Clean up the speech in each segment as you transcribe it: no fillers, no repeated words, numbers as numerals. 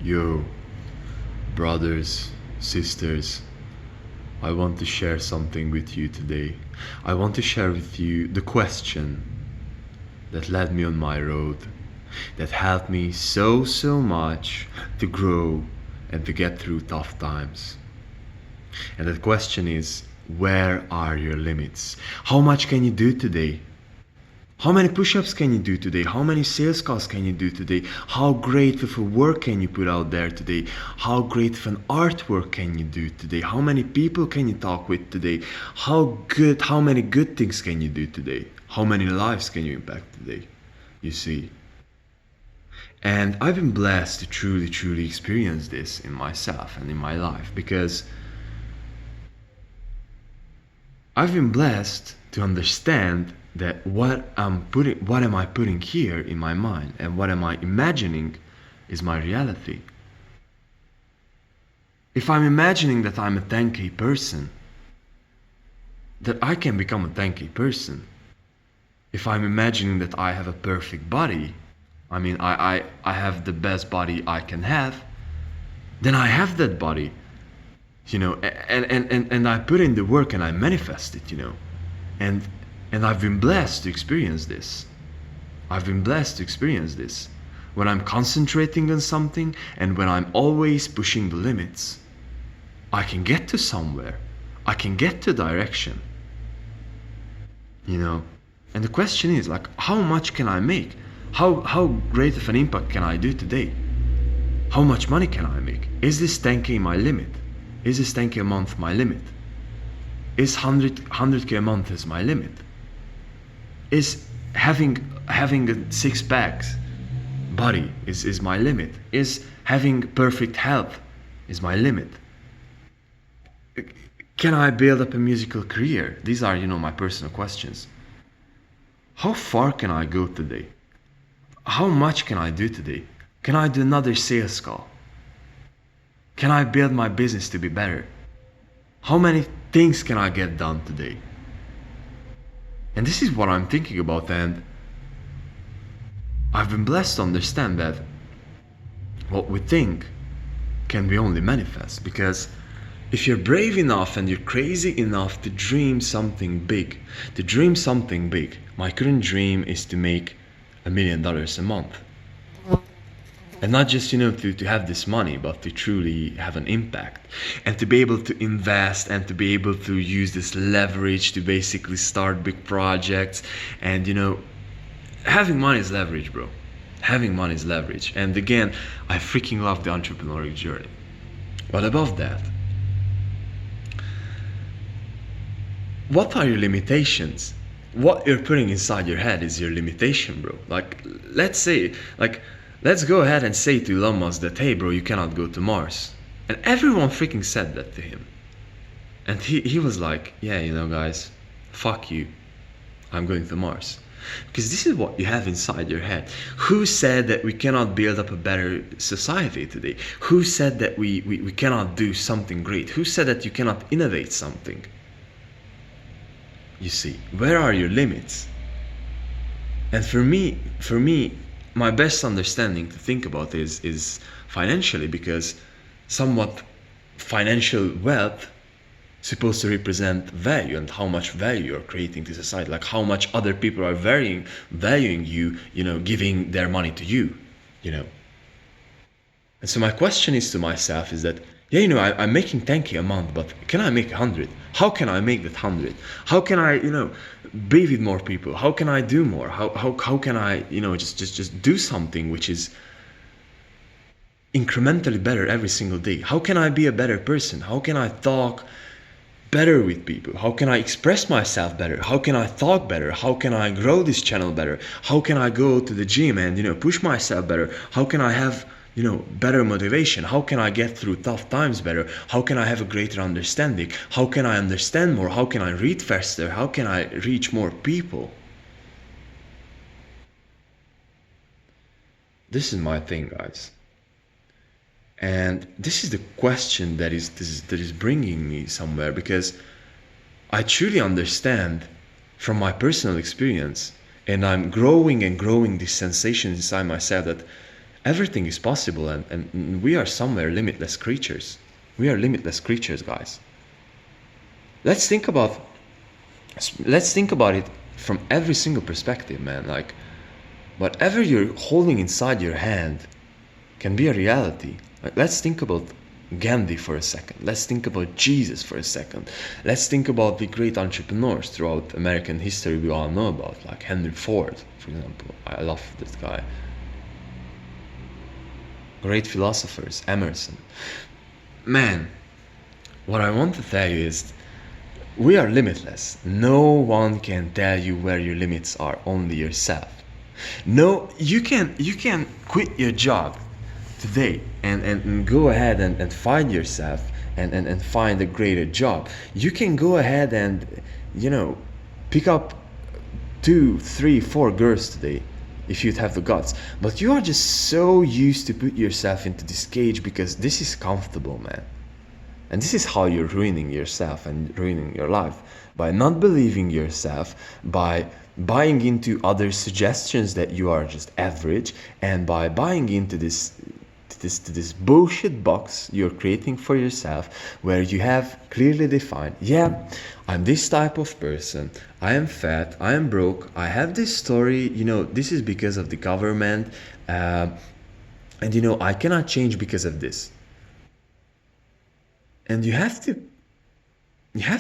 Yo, brothers, sisters, I want to share something with you today. I want to share with you the question that led me on my road, that helped me so much to grow and to get through tough times. And that question is, where are your limits? How much can you do today? How many push-ups can you do today? How many sales calls can you do today? How great of a work can you put out there today? How great of an artwork can you do today? How many people can you talk with today? How many good things can you do today? How many lives can you impact today? You see. And I've been blessed to truly experience this in myself and in my life, because I've been blessed to understand that what am I putting here in my mind, and what am I imagining is my reality. If I'm imagining that I'm a 10K person, that I can become a 10K person. If I'm imagining that I have a perfect body, I have the best body I can have, then I have that body, and I put in the work and I manifest it, and I've been blessed to experience this. When I'm concentrating on something and when I'm always pushing the limits, I can get to somewhere. I can get to direction. And the question is, like, how much can I make? How great of an impact can I do today? How much money can I make? Is this 10K my limit? Is this 10K a month my limit? Is 100K a month is my limit? Is having a six-pack body is my limit? Is having perfect health is my limit? Can I build up a musical career? These are, my personal questions. How far can I go today? How much can I do today? Can I do another sales call? Can I build my business to be better? How many things can I get done today? And this is what I'm thinking about, and I've been blessed to understand that what we think can be only manifest. Because if you're brave enough and you're crazy enough to dream something big, my current dream is to make $1 million a month. And not just, to have this money, but to truly have an impact. And to be able to invest and to be able to use this leverage to basically start big projects. And, having money is leverage, bro. Having money is leverage. And again, I freaking love the entrepreneurial journey. But above that, what are your limitations? What you're putting inside your head is your limitation, bro. Let's go ahead and say to Elon Musk that, hey bro, you cannot go to Mars. And everyone freaking said that to him. And he was like, yeah, guys, fuck you. I'm going to Mars. Because this is what you have inside your head. Who said that we cannot build up a better society today? Who said that we cannot do something great? Who said that you cannot innovate something? You see, where are your limits? And for me, my best understanding to think about is financially, because somewhat financial wealth is supposed to represent value, and how much value you're creating to society, like how much other people are valuing you, giving their money to you, And so my question is to myself is that, I'm making 10K a month, but can I make 100? How can I make that 100? How can I, be with more people? How can I do more? How can I, just do something which is incrementally better every single day? How can I be a better person? How can I talk better with people? How can I express myself better? How can I talk better? How can I grow this channel better? How can I go to the gym and, push myself better? How can I have better motivation? How can I get through tough times better? How can I have a greater understanding? How can I understand more? How can I read faster? How can I reach more people? This is my thing, guys. And this is the question that is bringing me somewhere, because I truly understand from my personal experience, and I'm growing this sensation inside myself that Everything is possible, and we are somewhere limitless creatures. We are limitless creatures, guys. Let's think about it from every single perspective, man. Like, whatever you're holding inside your hand can be a reality. Like, let's think about Gandhi for a second. Let's think about Jesus for a second. Let's think about the great entrepreneurs throughout American history we all know about, like Henry Ford, for example. I love this guy. Great philosophers, Emerson. Man, what I want to tell you is we are limitless. No one can tell you where your limits are, only yourself. No, you can quit your job today and go ahead and find yourself and find a greater job. You can go ahead and, pick up 2, 3, 4 girls today if you'd have the guts. But you are just so used to put yourself into this cage because this is comfortable, man. And this is how you're ruining yourself and ruining your life. By not believing yourself, by buying into other suggestions that you are just average, and by buying into this bullshit box you're creating for yourself, where you have clearly defined, yeah, I'm this type of person, I am fat, I am broke, I have this story, this is because of the government, and I cannot change because of this. And you have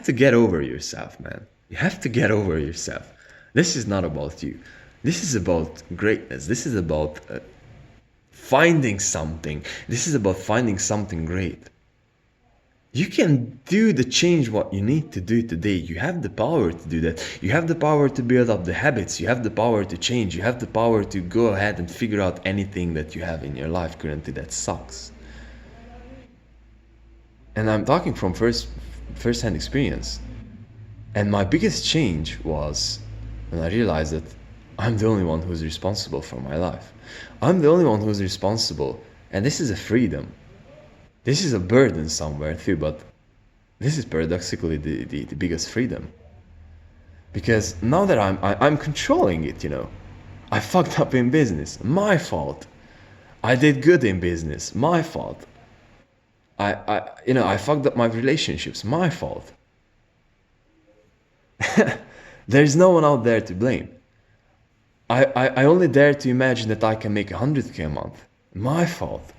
to get over yourself, man. You have to get over yourself. This is not about you. This is about greatness. This is about finding something. This is about finding something great. You can do the change what you need to do today. You have the power to do that. You have the power to build up the habits. You have the power to change. You have the power to go ahead and figure out anything that you have in your life currently that sucks. And I'm talking from first-hand experience. And my biggest change was when I realized that I'm the only one who's responsible for my life. I'm the only one who's responsible. And this is a freedom. This is a burden somewhere too, but this is paradoxically the biggest freedom. Because now that I'm controlling it, I fucked up in business, my fault. I did good in business, my fault. I fucked up my relationships, my fault. There's no one out there to blame. I only dare to imagine that I can make 100K a month, my fault.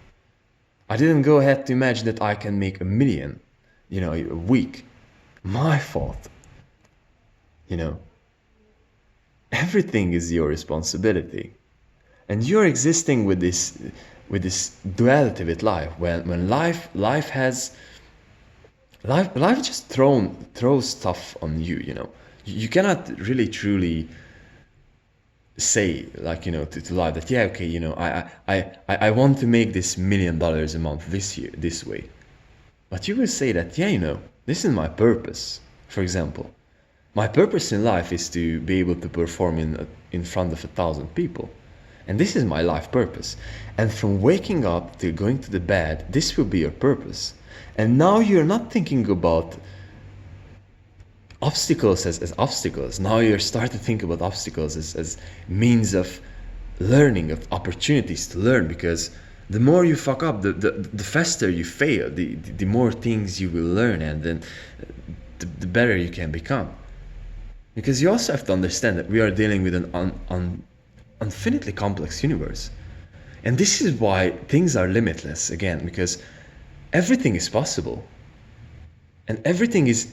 I didn't go ahead to imagine that I can make 1 million, a week, my fault. Everything is your responsibility. And you're existing with this duality with life, when life just throws stuff on you. You cannot really truly say, like, to life that, yeah, okay, I want to make this $1 million a month this way. But you will say that, yeah, this is my purpose. For example, my purpose in life is to be able to perform in front of 1,000 people. And this is my life purpose. And from waking up to going to the bed, this will be your purpose. And now you're not thinking about obstacles as obstacles. Now you're starting to think about obstacles as means of learning, of opportunities to learn. Because the more you fuck up, the faster you fail, the more things you will learn, and then the better you can become. Because you also have to understand that we are dealing with an infinitely complex universe. And this is why things are limitless, again, because everything is possible. And everything is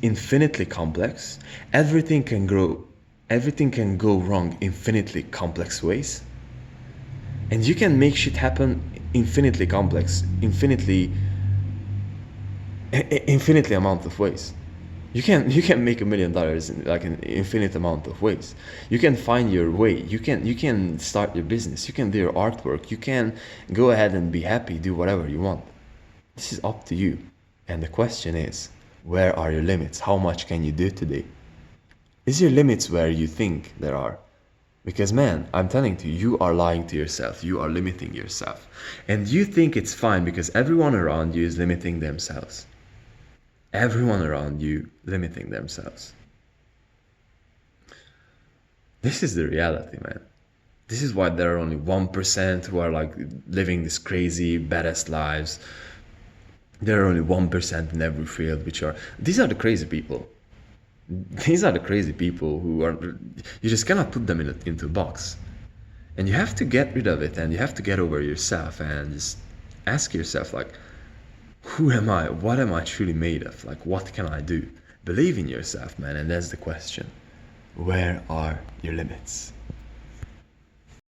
infinitely complex. Everything can go wrong infinitely complex ways. And you can make shit happen infinitely complex, infinitely amount of ways. You can make $1 million in like an infinite amount of ways. You can find your way. You can start your business. You can do your artwork. You can go ahead and be happy, do whatever you want. This is up to you. And the question is, where are your limits? How much can you do today? Is your limits where you think there are? Because, man, I'm telling you, you are lying to yourself. You are limiting yourself. And you think it's fine because everyone around you is limiting themselves. Everyone around you limiting themselves. This is the reality, man. This is why there are only 1% who are like living this crazy badass lives. There are only 1% in every field, which are, these are the crazy people. These are the crazy people who are, you just cannot put them into a box. And you have to get rid of it, and you have to get over yourself and just ask yourself, like, who am I? What am I truly made of? Like, what can I do? Believe in yourself, man, and that's the question. Where are your limits?